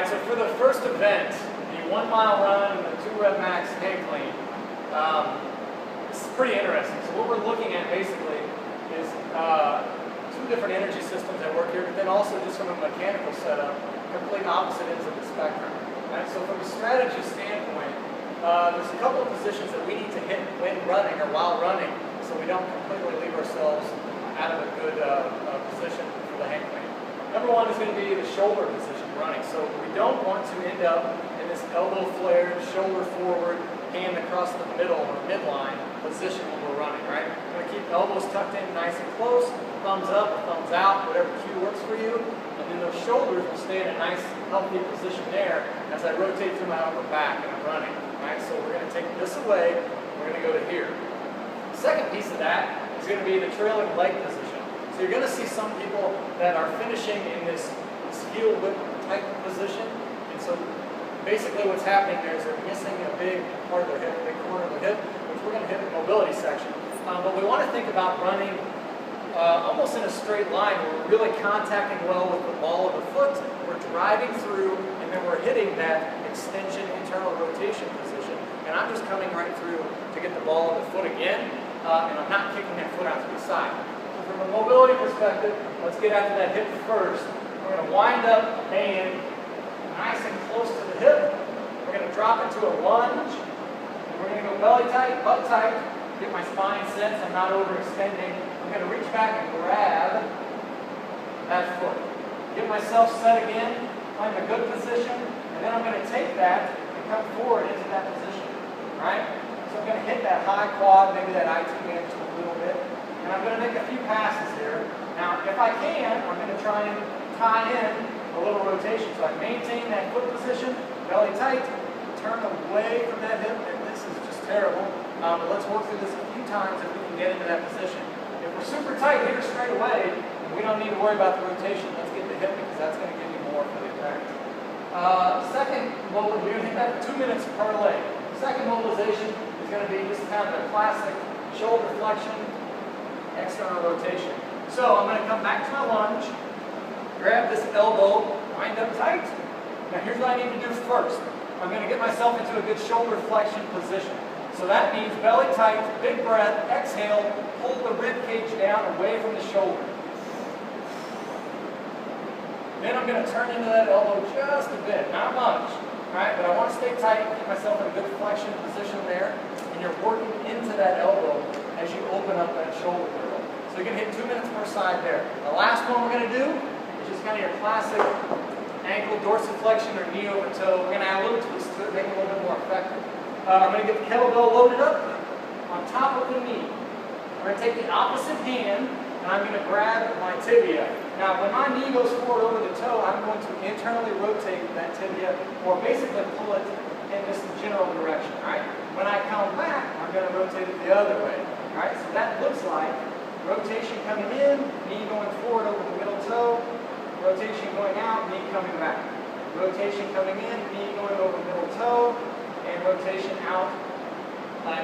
Alright, so for the first event, the 1 mile run and the 2 rep max hang clean, this is pretty interesting. So what we're looking at basically is 2 different energy systems that work here, but then also just from a mechanical setup, complete opposite ends of the spectrum. Right? So from a strategy standpoint, there's a couple of positions that we need to hit when running or while running, so we don't completely leave ourselves out of a good position for the hang clean. Number 1 is going to be the shoulder position running. So we don't want to end up in this elbow flared, shoulder forward, hand across the middle or midline position when we're running, right? We're going to keep elbows tucked in nice and close, thumbs up or thumbs out, whatever cue works for you. And then those shoulders will stay in a nice, healthy position there as I rotate through my upper back and I'm running, right? So we're going to take this away, we're going to go to here. The second piece of that is going to be the trailing leg position. So you're going to see some people that are finishing in this heel whip type position. And so basically what's happening there is they're missing a big part of their hip, a big corner of the hip, which we're going to hit in the mobility section. But we want to think about running almost in a straight line where we're really contacting well with the ball of the foot, we're driving through, and then we're hitting that extension internal rotation position. And I'm just coming right through to get the ball of the foot again, and I'm not kicking that foot out to the side. So from a mobility perspective, let's get after that hip first. We're going to wind up hand nice and close to the hip. We're going to drop into a lunge. And we're going to go belly tight, butt tight. Get my spine set so I'm not overextending. I'm going to reach back and grab that foot. Get myself set again, find a good position, and then I'm going to take that and come forward into that position. Right? So I'm going to hit that high quad, maybe that IT band just a little bit. And I'm going to make a few passes here. Now, if I can, I'm going to try and tie in a little rotation. So I maintain that foot position, belly tight, turn away from that hip, and this is just terrible. But let's work through this a few times if we can get into that position. If we're super tight here straight away, we don't need to worry about the rotation. Let's get the hip because that's going to give you more for the effect. Second mobilization, we're going to hit that 2 minutes per leg. Second mobilization is going to be just kind of a classic shoulder flexion, external rotation. So I'm going to come back to my lunge, grab this elbow, wind up tight. Now here's what I need to do first. I'm going to get myself into a good shoulder flexion position. So that means belly tight, big breath, exhale, pull the rib cage down away from the shoulder. Then I'm going to turn into that elbow just a bit, not much. Right? But I want to stay tight, keep myself in a good flexion position there. And you're working into that elbow as you open up that shoulder girdle. So you're going to hit 2 minutes per side there. The last one we're going to do is just kind of your classic ankle dorsiflexion or knee over toe. We're going to add a little twist to it, make it a little bit more effective. I'm going to get the kettlebell loaded up on top of the knee. I'm going to take the opposite hand and I'm going to grab my tibia. Now, when my knee goes forward over the toe, I'm going to internally rotate that tibia, or basically pull it in this general direction, right? When I come back, I'm going to rotate it the other way, right? So that looks like rotation coming in, knee going forward over the middle toe, rotation going out, knee coming back. Rotation coming in, knee going over the middle toe, and rotation out,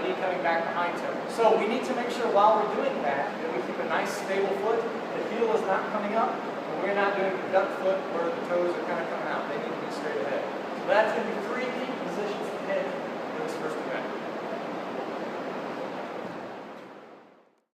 knee coming back behind toe. So we need to make sure while we're doing that we keep a nice stable foot. The heel is not coming up, and we're not doing the duck foot where the toes are kind of coming out. They need to be straight ahead. So that's going to be 3 key positions to hit in this first event.